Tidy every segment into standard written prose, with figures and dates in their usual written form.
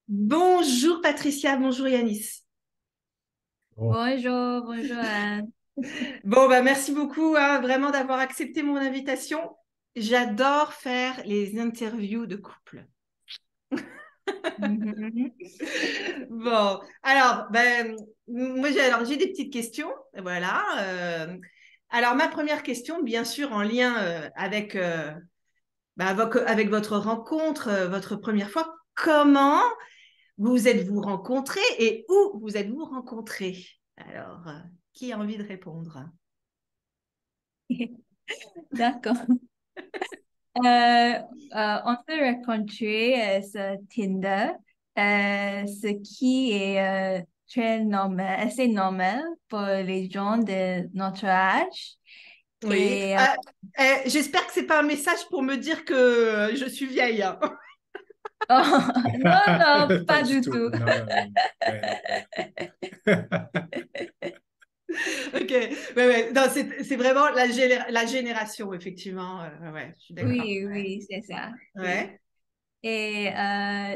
Bonjour Patricia, bonjour Yanis. Bon. Bonjour, bonjour Anne. Bon, bah, merci beaucoup vraiment d'avoir accepté mon invitation. J'adore faire les interviews de couple. Mhm. Bon, alors, moi j'ai des petites questions. Voilà. Alors, ma première question, bien sûr, en lien avec votre rencontre, votre première fois. Comment vous êtes-vous rencontrés et où vous êtes-vous rencontrés? Alors, qui a envie de répondre? D'accord. On s'est rencontrés sur Tinder, ce qui est très normal, assez normal pour les gens de notre âge. Oui. Et J'espère que c'est pas un message pour me dire que je suis vieille, hein. oh, non, non, Pas pas du du tout. tout. Non, non, non. Ben non, ben non. Ok. Ouais, ouais. Non, c'est vraiment la génération, effectivement. Ouais, je suis d'accord. Oui, oui, c'est ça. Oui. Ouais. Et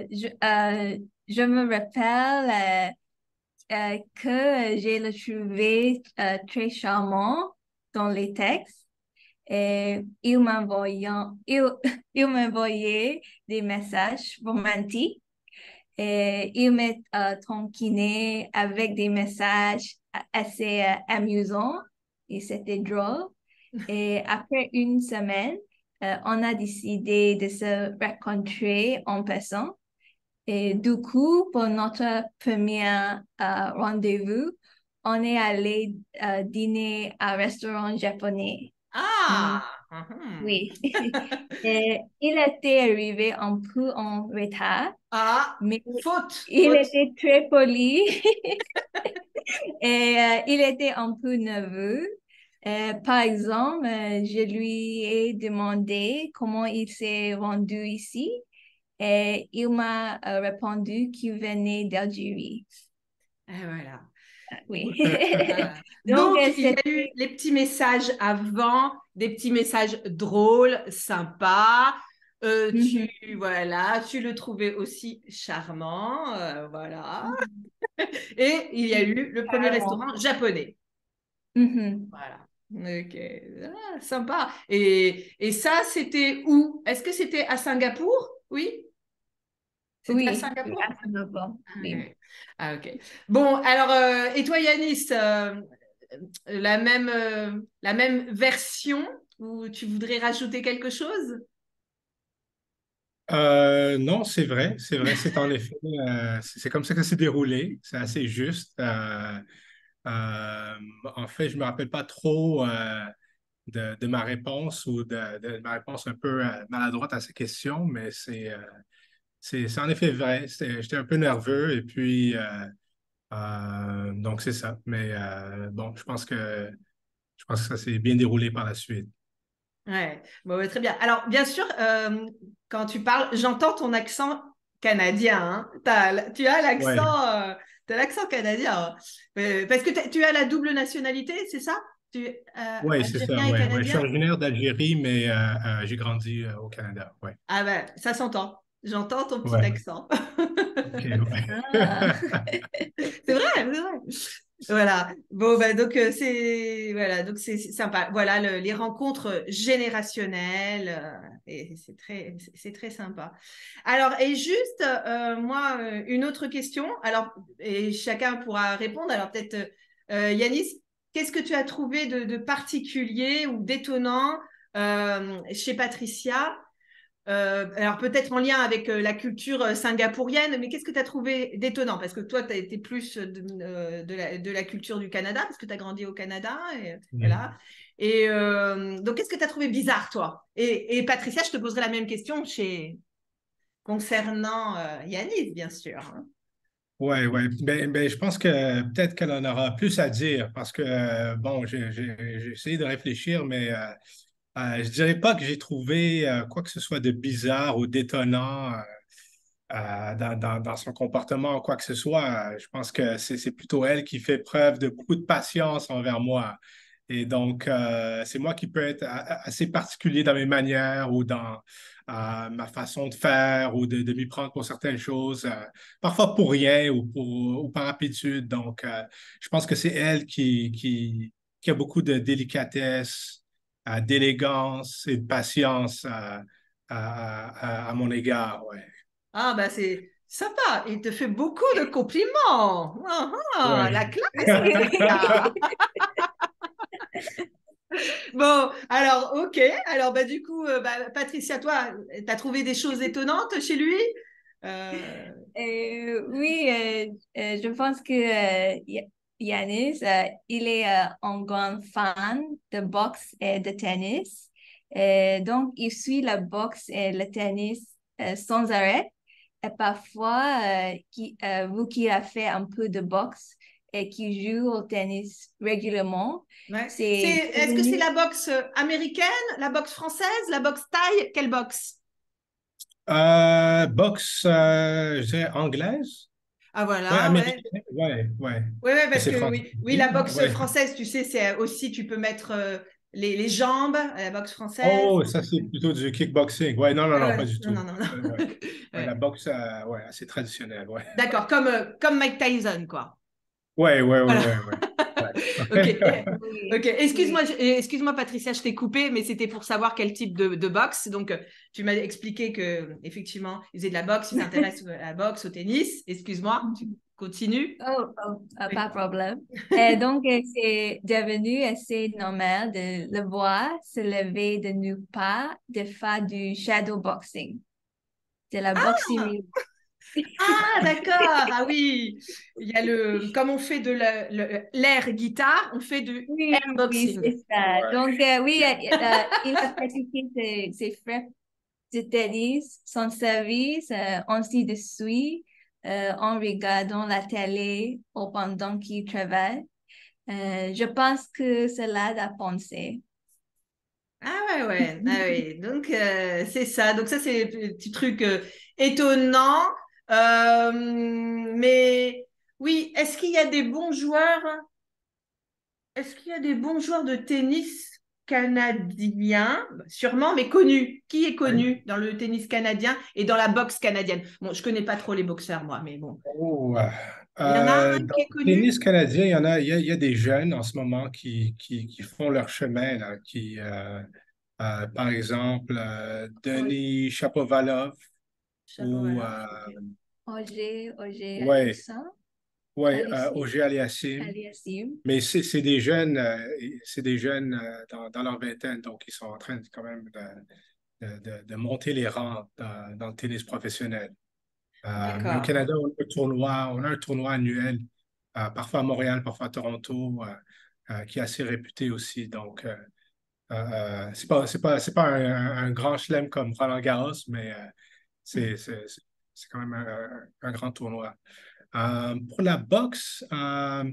je me rappelle que j'ai le trouvé très charmant dans les textes. Et il m'envoyait des messages romantiques et il m'a tranquiné avec des messages assez amusants et c'était drôle. Et après une semaine, on a décidé de se rencontrer en passant. Et du coup, pour notre premier rendez-vous, on est allé dîner à un restaurant japonais. Hmm, Ah! Mhm. oui. Et il était arrivé un peu en retard, Ah! mais Faute! il Faute! était très poli et il était un peu nerveux. Par exemple, je lui ai demandé comment il s'est rendu ici et il m'a répondu qu'il venait d'Algérie. Et voilà. Oui. Voilà. Donc, Donc, il y a eu c'était... les petits messages avant, des petits messages drôles, sympas. Mhm, Voilà, tu le trouvais aussi charmant, voilà. mhm. Et il y a Oui, eu le premier carrément. restaurant japonais. Mhm. Voilà. Ok. Ah, sympa. Et ça, c'était où? Est-ce que c'était à Singapour? Oui? C'était à Oui, oui, Singapour? absolument. Oui. Ouais. Ah, ok. Bon, alors, et toi, Yanis, la même version ou tu voudrais rajouter quelque chose? Non, c'est vrai, c'est vrai, c'est en effet, c'est comme ça que ça s'est déroulé, c'est assez juste. Euh, En fait, je me rappelle pas trop de ma réponse ou de ma réponse un peu maladroite à ces questions, mais c'est en effet vrai. J'étais un peu nerveux et puis donc c'est ça. Mais bon, je pense que ça s'est bien déroulé par la suite. Ouais, bon, ouais, très bien. Alors, bien sûr, quand tu parles, j'entends ton accent canadien, hein. Tu as Ouais, t'as l'accent canadien, hein. Parce que tu as la double nationalité, c'est ça? ouais, c'est ça. Algérien et Ouais, ouais. Je suis canadien? originaire d'Algérie, mais j'ai grandi au Canada. Ouais, Ah ben, ça s'entend. J'entends ton petit ouais. accent. OK, ouais. Ah. C'est vrai, c'est vrai. Voilà. Bon, bah, donc c'est sympa. Voilà, les rencontres générationnelles, et c'est très sympa. Alors, et juste, moi, une autre question. Alors, et chacun pourra répondre. Alors, peut-être, Yanis, qu'est-ce que tu as trouvé de particulier ou d'étonnant chez Patricia? Alors peut-être en lien avec la culture singapourienne, mais qu'est-ce que tu as trouvé d'étonnant? Parce que toi, tu as été plus de la culture du Canada, parce que tu as grandi au Canada. Et, Ouais. voilà. Et donc, qu'est-ce que tu as trouvé bizarre, toi? Et Patricia, je te poserai la même question concernant Yanis, bien sûr, hein. Ouais, ouais. Ben, je pense que peut-être qu'elle en aura plus à dire parce que, bon, j'ai essayé de réfléchir, mais je dirais pas que j'ai trouvé quoi que ce soit de bizarre ou d'étonnant dans son comportement ou quoi que ce soit. Je pense que c'est plutôt elle qui fait preuve de beaucoup de patience envers moi. Et donc, c'est moi qui peux être assez particulier dans mes manières ou dans ma façon de faire ou de m'y prendre pour certaines choses, parfois pour rien ou par habitude. Donc, je pense que c'est elle qui a beaucoup de délicatesse, d'élégance et de patience à mon égard. Ouais. Ah, bah c'est sympa. Il te fait beaucoup de compliments. La Ouais. classe, Patricia. Bon, alors, ok. Alors, bah, du coup, Patricia, toi, tu as trouvé des choses étonnantes chez lui? Euh, Oui, je pense que Yanis, il est un grand fan de boxe et de tennis. Donc, il suit la boxe et le tennis sans arrêt. Et parfois, vous qui a fait un peu de boxe et qui joue au tennis régulièrement, ouais. c'est Est-ce que c'est devenu... la boxe américaine, la boxe française, la boxe thaï? Quelle boxe? Boxe, je dirais anglaise? Ah, Ouais, voilà, ouais. américaine. Ouais, ouais. Oui, ouais, Mais parce c'est que français. oui, la boxe Ouais. française, tu sais, c'est aussi, tu peux mettre les jambes à la boxe française. Oh, ça, c'est plutôt du kickboxing. Ouais, non, non, Ouais, non, ouais. pas du Non, non, tout. non, non. Ouais. Ouais, la Ouais. boxe, ouais, assez traditionnelle. Ouais. D'accord, comme Mike Tyson, quoi. Ouais, ouais, ouais, Voilà. ouais, ouais. Ok, Ouais. ok. Oui, Excuse-moi, oui. excuse-moi, Patricia, je t'ai coupé, mais c'était pour savoir quel type de boxe. Donc, tu m'as expliqué que effectivement, il faisait de la boxe, il s'intéresse à la boxe, au tennis. Excuse-moi, tu continues. Pas Oui. de problème. Et donc, c'est devenu assez normal de le voir se lever de nulle part, de faire du shadow boxing, de la boxe Ah, simulée. ah, d'accord. Ah oui, il y a comme on fait de l'air guitare, on fait du Oui, airboxing. c'est ça. Ouais. Donc, oui, il a pratiqué ses frappes de tennis, son service, ainsi de suite, en regardant la télé ou pendant qu'il travaille. Je pense que cela a pensé. Ah ouais, ouais, ah ouais. Donc c'est ça. Donc ça, c'est des petits trucs étonnants. Mais oui, est-ce qu'il y a des bons joueurs? Est-ce qu'il y a des bons joueurs de tennis canadiens? Bah, sûrement, mais connus. Qui est Ouais. connu dans le tennis canadien et dans la boxe canadienne? Bon, je connais pas trop les boxeurs, moi, mais bon. Oh, Il y en a un dans qui est le tennis connu? canadien, il y a des jeunes en ce moment qui font leur chemin, là, par exemple, Oui, Denis Shapovalov ou Chapovalov, ok. Oger ouais, ouais, Aliassime. Auger Aliassime. Aliassime. Mais c'est des jeunes dans leur vingtaine, donc ils sont en train quand même de monter les rangs dans le tennis professionnel. Mais au D'accord. Canada, on a un tournoi annuel, parfois à Montréal, parfois à Toronto, qui est assez réputé aussi. Donc, c'est pas un grand chelem comme Roland Garros, mais c'est quand même un grand tournoi. Pour la boxe,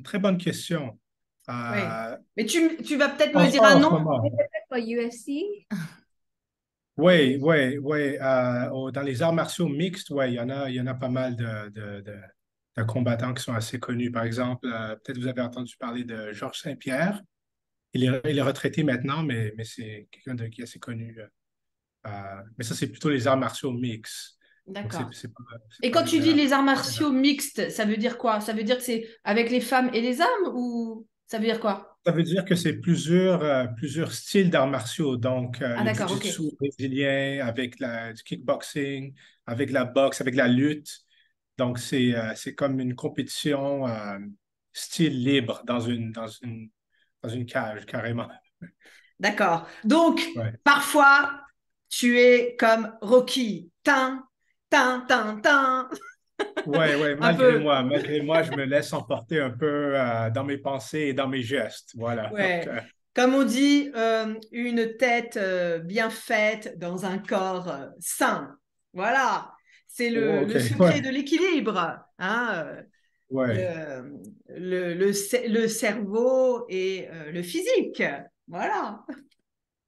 très bonne question. Oui. Euh, Mais tu vas peut-être je me pense dire pas un en ce nom. moment. Pour UFC? Oui, oui, oui. Dans les arts martiaux mixtes, ouais, il y en a pas mal de combattants qui sont assez connus. Par exemple, peut-être vous avez entendu parler de Georges Saint-Pierre. Il est retraité maintenant, mais c'est quelqu'un qui est assez connu. Mais ça, c'est plutôt les arts martiaux mixtes. Donc, D'accord. c'est Et pas quand les tu dis arts les arts martiaux. martiaux mixtes, ça veut dire quoi? Ça veut dire que c'est avec les femmes et les hommes ou ça veut dire quoi? Ça veut dire que c'est plusieurs styles d'arts martiaux. Donc, Ah le d'accord, ok. jiu-jitsu brésilien, du kickboxing, avec la boxe, avec la lutte. Donc, c'est comme une compétition style libre dans une cage, carrément. D'accord. Donc, Ouais. parfois, tu es comme Rocky. Tin, tin, tin, tin. Ouais, ouais, Un peu. malgré moi, je me laisse emporter un peu dans mes pensées et dans mes gestes. Voilà. Donc, Ouais. Comme on dit, une tête bien faite dans un corps sain. Voilà. C'est oh, OK, le secret ouais, de l'équilibre. Hein, ouais. le cerveau et le physique. Voilà,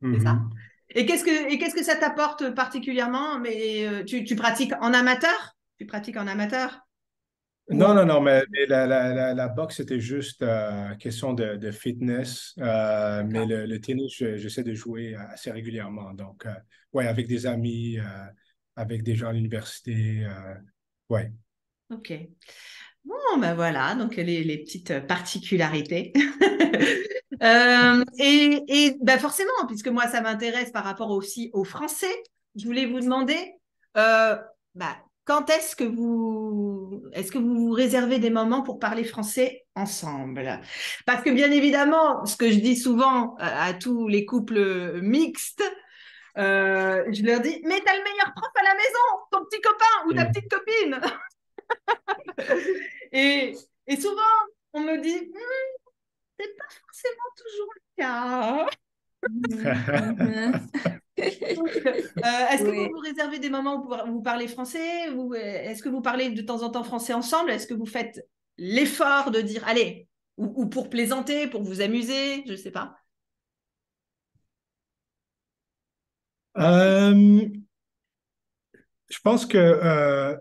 c'est ça. Mhm. Et qu'est-ce que ça t'apporte particulièrement? Mais tu pratiques en amateur? Tu pratiques en amateur? Ou Non, non, non, mais la boxe, c'était juste question de fitness. Mais le tennis, j'essaie de jouer assez régulièrement. Donc, ouais, avec des amis, avec des gens à l'université. Ouais. Ok. Bon, ben voilà, donc les petites particularités. Et ben forcément, puisque moi, ça m'intéresse par rapport aussi aux Français, je voulais vous demander, bah, quand est-ce que vous vous réservez des moments pour parler français ensemble? Parce que bien évidemment, ce que je dis souvent à tous les couples mixtes, je leur dis, mais t'as le meilleur prof à la maison, ton petit copain ou ta Mm. petite copine. Et, et souvent, on me dit, c'est pas forcément toujours le cas. Mhm, mhm. Donc, est-ce que vous Oui. vous réservez des moments où vous parlez français ou est-ce que vous parlez de temps en temps français ensemble? Est-ce que vous faites l'effort de dire, allez, ou pour plaisanter, pour vous amuser, je sais pas. Euh, je pense que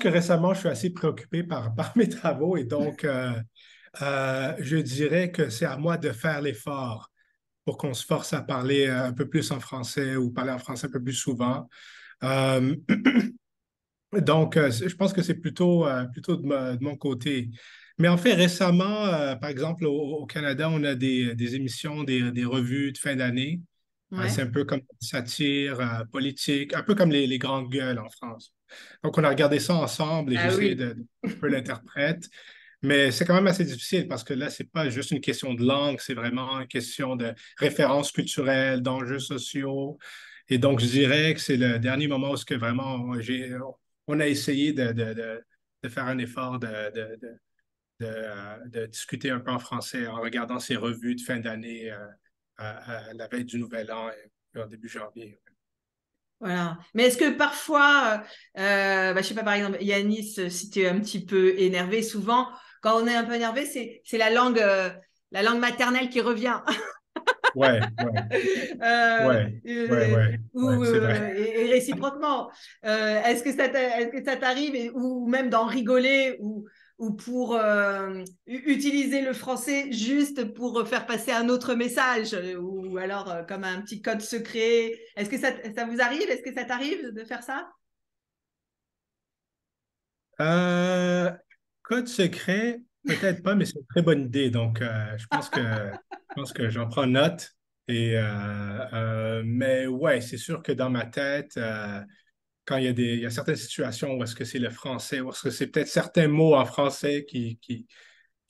récemment, je suis assez préoccupé par mes travaux et donc je dirais que c'est à moi de faire l'effort pour qu'on se force à parler un peu plus en français ou parler en français un peu plus souvent. Euh, donc, je pense que c'est plutôt de mon côté. Mais en fait, récemment, par exemple, au Canada, on a des émissions, des revues de fin d'année. Ouais. C'est un peu comme une satire politique, un peu comme les grandes gueules en France. Donc, on a regardé ça ensemble et j'ai Ah essayé oui. de un peu l'interprète. Mais c'est quand même assez difficile parce que là, c'est pas juste une question de langue, c'est vraiment une question de références culturelles, d'enjeux sociaux. Et donc, je dirais que c'est le dernier moment où ce que vraiment on a essayé de faire un effort de discuter un peu en français en regardant ces revues de fin d'année à la veille du Nouvel An et en début janvier. Voilà. Mais est-ce que parfois, bah, je sais pas, par exemple, Yanis, si tu es un petit peu énervé, souvent, quand on est un peu énervé, c'est la langue maternelle qui revient. Ouais, ouais, Euh, ouais, ouais, ouais, ouais, c'est vrai. et réciproquement. Est-ce que ça t'arrive, ou même d'en rigoler, ou pour utiliser le français juste pour faire passer un autre message, ou alors comme un petit code secret. Est-ce que ça vous arrive? Est-ce que ça t'arrive de faire ça? Euh, Code secret, peut-être pas, mais c'est une très bonne idée. Donc, je pense que j'en prends note. Mais ouais, c'est sûr que dans ma tête, quand il y a certaines situations où est-ce que c'est le français, où est-ce que c'est peut-être certains mots en français qui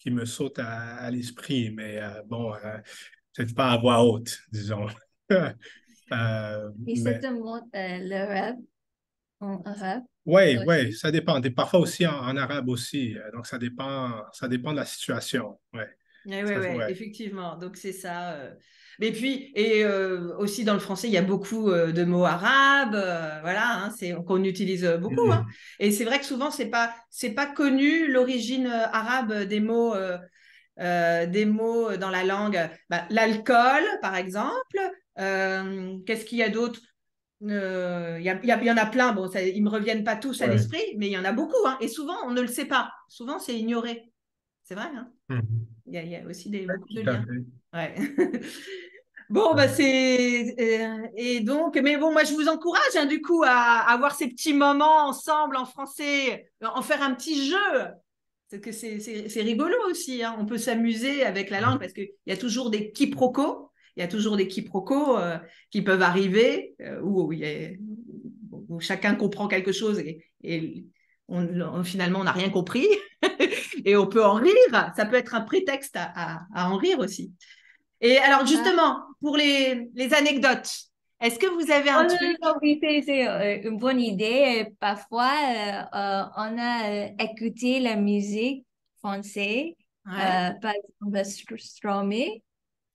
me sautent à l'esprit, mais bon, peut-être pas à voix haute, disons. Et c'est Mais un mot, l'arabe, en arabe ouais, ouais, aussi. ça dépend. Parfois aussi en arabe aussi. Donc, ça dépend de la situation. Ouais, Oui, ouais, ça, ouais, ouais. effectivement. Donc c'est ça. Mais puis, et aussi dans le français, il y a beaucoup de mots arabes, voilà, hein, qu'on utilise beaucoup, hein. Mhm. Et c'est vrai que souvent, c'est pas connu l'origine arabe des mots dans la langue. Bah, l'alcool, par exemple. Qu'est-ce qu'il y a d'autre? Il y en a plein. Bon, ça, ils me reviennent pas tous à Ouais. l'esprit, mais il y en a beaucoup, hein. Et souvent, on ne le sait pas. Souvent, c'est ignoré. C'est vrai, hein? Mhm. Il y a aussi Ouais, beaucoup de tout à liens. fait. Ouais. Bon, bah et donc, mais bon, moi je vous encourage hein, du coup à avoir ces petits moments ensemble en français, en faire un petit jeu. C'est que c'est rigolo aussi, hein. On peut s'amuser avec la langue parce qu'il y a toujours des quiproquos. Il y a toujours des quiproquos qui peuvent arriver où chacun comprend quelque chose et finalement on n'a rien compris et on peut en rire. Ça peut être un prétexte à en rire aussi. Et alors, Ah, justement, pour les anecdotes, est-ce que vous avez oh un non, truc? non, oui, c'est une bonne idée. Parfois, on a écouté la musique française, Ouais. par exemple, Stromae.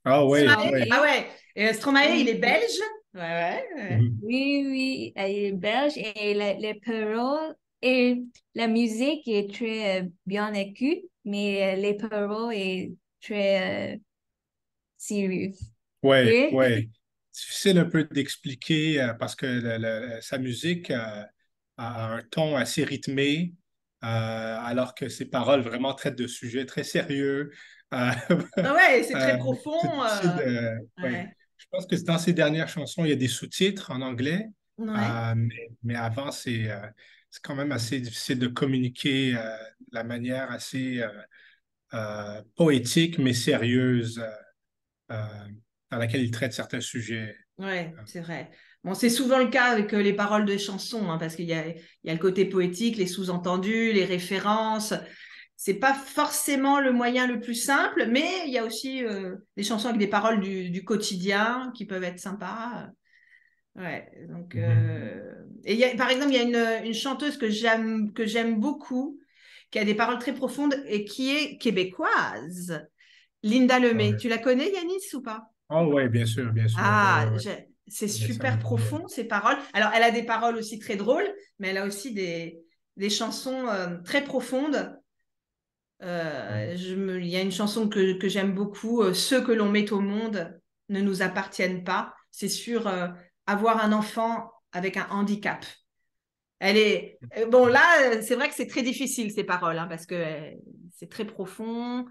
Ah oui, Stromae? oui. Ah Stromae. ouais. Et Stromae, il est Oui, belge? Ouais, ouais, ouais. Mhm. oui, oui, elle est belge et les paroles et la musique est très bien écoutée, mais les paroles est très sérieux. Ouais, Oui, ouais. Difficile un peu d'expliquer parce que sa musique a un ton assez rythmé alors que ses paroles vraiment traitent de sujets très sérieux. Euh, Ah ouais, c'est très c'est profond. difficile ouais. Ouais, Je pense que dans ses dernières chansons, il y a des sous-titres en anglais, ouais, mais avant, c'est quand même assez difficile de communiquer de la manière assez poétique, mais sérieuse, euh, dans laquelle il traite certains sujets. ouais, c'est vrai. Bon, c'est souvent le cas avec les paroles de chansons, hein, parce il y a le côté poétique, les sous-entendus, les références. C'est pas forcément le moyen le plus simple, mais il y a aussi des chansons avec des paroles du quotidien qui peuvent être sympas. Ouais, donc, Mhm. et par exemple, il y a une chanteuse que j'aime beaucoup, qui a des paroles très profondes et qui est québécoise, Linda Lemay. Ouais. Tu la connais, Yanis, ou pas? Oh, oui, bien sûr, bien sûr. Ouais, Ah, ouais, c'est ouais. Ça me super dit, profond, ces paroles. Alors, elle a des paroles aussi très drôles, mais elle a aussi des chansons très profondes. ouais. Il y a une chanson que j'aime beaucoup, Ceux que l'on met au monde ne nous appartiennent pas. C'est sur avoir un enfant avec un handicap. Bon, là, c'est vrai que c'est très difficile, ces paroles, hein, parce que c'est très profond,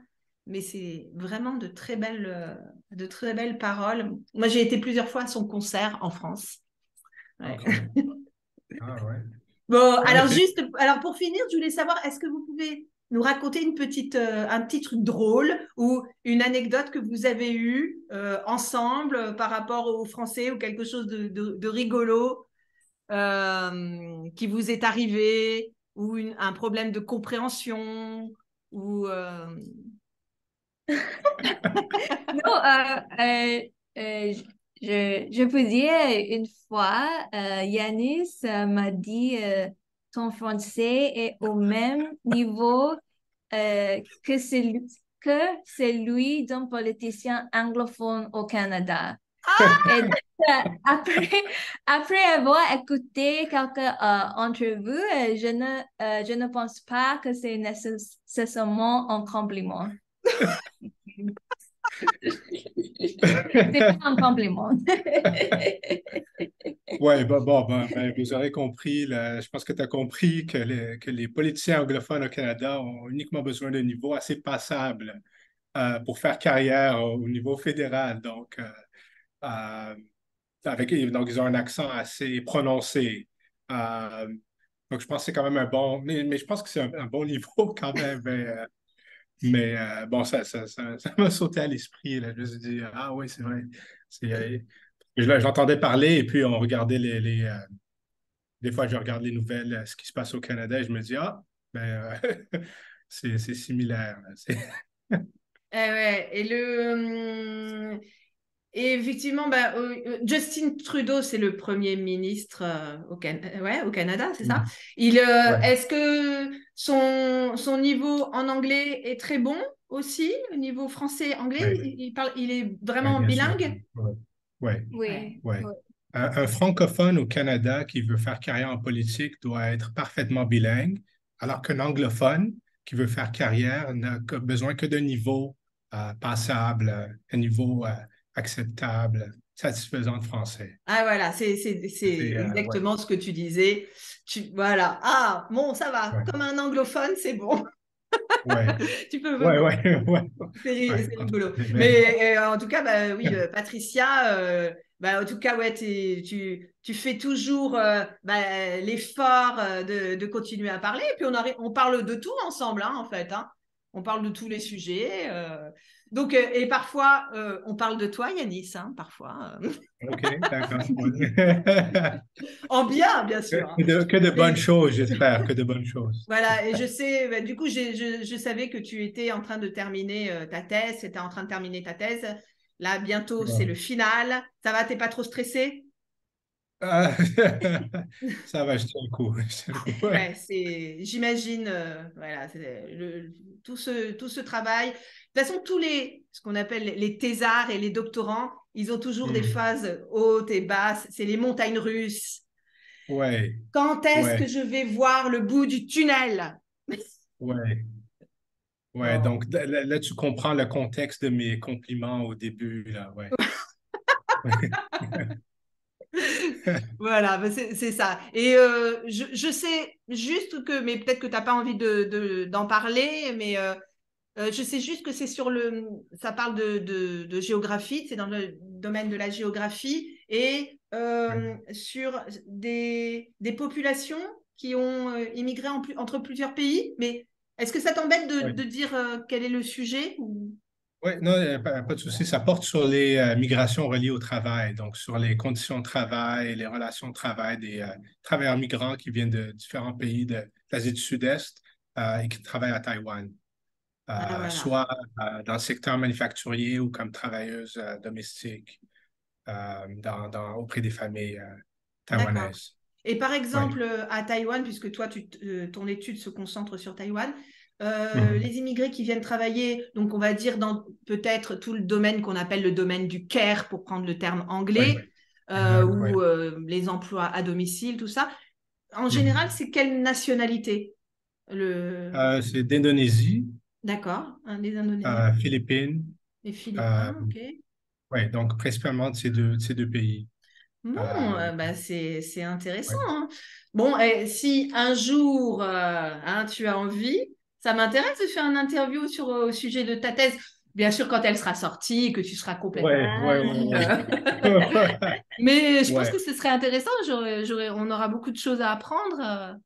mais c'est vraiment de très belles paroles. Moi, j'ai été plusieurs fois à son concert en France. Ouais. OK. Ah, ouais. Bon, En effet, alors pour finir, je voulais savoir, est-ce que vous pouvez nous raconter un petit truc drôle ou une anecdote que vous avez eue ensemble par rapport aux Français ou quelque chose de rigolo qui vous est arrivé ou un problème de compréhension ou Non, je peux dire une fois, Yanis m'a dit ton français est au même niveau que celui d'un politicien anglophone au Canada. Et donc, après avoir écouté quelques entrevues, je ne pense pas que c'est nécessairement un compliment. C'est pas un compliment. ouais, ben, vous aurez compris, là, je pense que tu as compris que les politiciens anglophones au Canada ont uniquement besoin d'un niveau assez passable pour faire carrière au niveau fédéral. Euh, donc, ils ont un accent assez prononcé. Euh, donc, je pense que c'est quand même un bon, mais je pense que c'est un bon niveau quand même. Bon, ça m'a sauté à l'esprit. Là. Je me suis dit, ah oui, c'est vrai. J'entendais parler et puis on regardait des fois, je regarde les nouvelles, ce qui se passe au Canada et je me dis, ah, c'est similaire. Là. ouais, et effectivement, bah, Justin Trudeau, c'est le premier ministre ouais, au Canada, c'est ça? Mm. Ouais, Est-ce que son niveau en anglais est très bon aussi, au niveau français-anglais? ouais, Il est ouais, vraiment bien sûr. bilingue? Ouais, ouais, Oui, ouais. oui. Un francophone au Canada qui veut faire carrière en politique doit être parfaitement bilingue, alors qu'un anglophone qui veut faire carrière besoin que d'un niveau passable, un niveau acceptable, satisfaisant de français. Ah voilà, c'est Ouais, exactement ce que tu disais. Voilà. Ah, bon, ça va. ouais, Comme un anglophone, c'est bon. ouais, Tu peux. ouais, ouais, ouais, ouais, C'est en tout rigolo. cas, Mais en tout cas, bah, oui, Patricia, bah, en tout cas, ouais, tu fais toujours bah, l'effort de continuer à parler. Et puis, on parle de tout ensemble, hein, en fait. Hein. On parle de tous les sujets. Donc, et parfois, on parle de toi, Yanis, hein, parfois. OK, d'accord. Ouais. En bien sûr. Hein. Que de bonnes Et, choses, j'espère, que de bonnes choses. voilà, et je sais, bah, du coup, je savais que tu étais en train de terminer ta thèse, tu étais en train de terminer ta thèse. Là, bientôt, c'est le Ouais. final. Ça va, t'es pas trop stressé? Ah, ça va, je tiens le coup. Je tiens le coup. Ouais. Ouais, j'imagine, voilà, tout ce travail. De toute façon, ce qu'on appelle les thésards et les doctorants, ils ont toujours des Hmm. phases hautes et basses. C'est les montagnes russes. Ouais, Quand est-ce que ouais, je vais voir le bout du tunnel? ouais, ouais. Bon. Donc là, tu comprends le contexte de mes compliments au début, là, ouais. Voilà, ben c'est ça. Et je sais juste que, mais peut-être que tu n'as pas envie d'en parler, mais je sais juste que c'est ça parle de géographie, c'est dans le domaine de la géographie et sur des populations qui ont immigré entre plusieurs pays. Mais est-ce que ça t'embête de Oui. dire quel est le sujet Oui, non, pas de souci. Ça porte sur les migrations reliées au travail, donc sur les conditions de travail, les relations de travail des travailleurs migrants qui viennent de différents pays de l'Asie du Sud-Est et qui travaillent à Taïwan, Ah, voilà. soit dans le secteur manufacturier ou comme travailleuses domestiques auprès des familles D'accord. taïwanaises. Et par Oui. exemple, à Taïwan, puisque toi, ton étude se concentre sur Taïwan, Mhm. les immigrés qui viennent travailler, donc on va dire dans peut-être tout le domaine qu'on appelle le domaine du care, pour prendre le terme Oui, anglais, exact, oui. ou les emplois à domicile, tout ça, en général, Mhm. c'est quelle nationalité? C'est d'Indonésie, D'accord, des Indonésiens, Philippines, les euh, Philippins, ok. ouais, donc principalement de ces deux pays. Bon, Euh, bah c'est intéressant, ouais. hein. Bon, et si un jour hein, tu as envie, ça m'intéresse de faire une interview au sujet de ta thèse. Bien sûr, quand elle sera sortie, que tu seras complètement Ouais, ouais, ouais, libre. ouais. Mais je pense Ouais. que ce serait intéressant. On aura beaucoup de choses à apprendre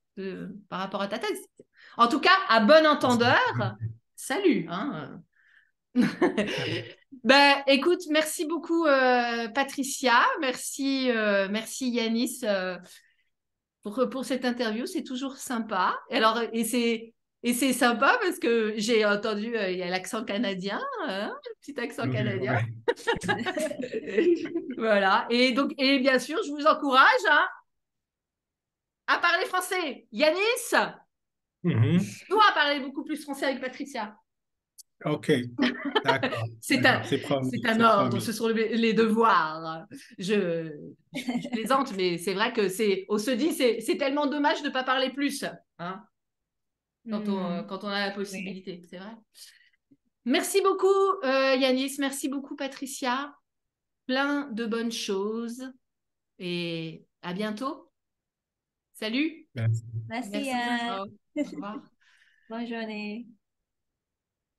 par rapport à ta thèse. En tout cas, à bon entendeur, salut, hein. Ben, écoute, merci beaucoup Patricia, merci Yanis pour cette interview, c'est toujours sympa. Et c'est sympa parce que j'ai entendu il y a l'accent canadien, hein, le petit accent Ok, canadien. ouais. Voilà. Et bien sûr, je vous encourage hein, à parler français. Yanis, Mhm. toi à parler beaucoup plus français avec Patricia. OK, d'accord, C'est un, d'accord, c'est c'est promis, un c'est ordre, ce promis. sont les devoirs. Je plaisante, mais c'est vrai on se dit, c'est tellement dommage de ne pas parler plus, hein, Hmm, quand on a la oui. possibilité, c'est vrai. Merci beaucoup, Yanis, merci beaucoup, Patricia. Plein de bonnes choses et à bientôt. Salut, Merci. Merci, merci. Anne. Ciao. Au revoir. Bonne journée.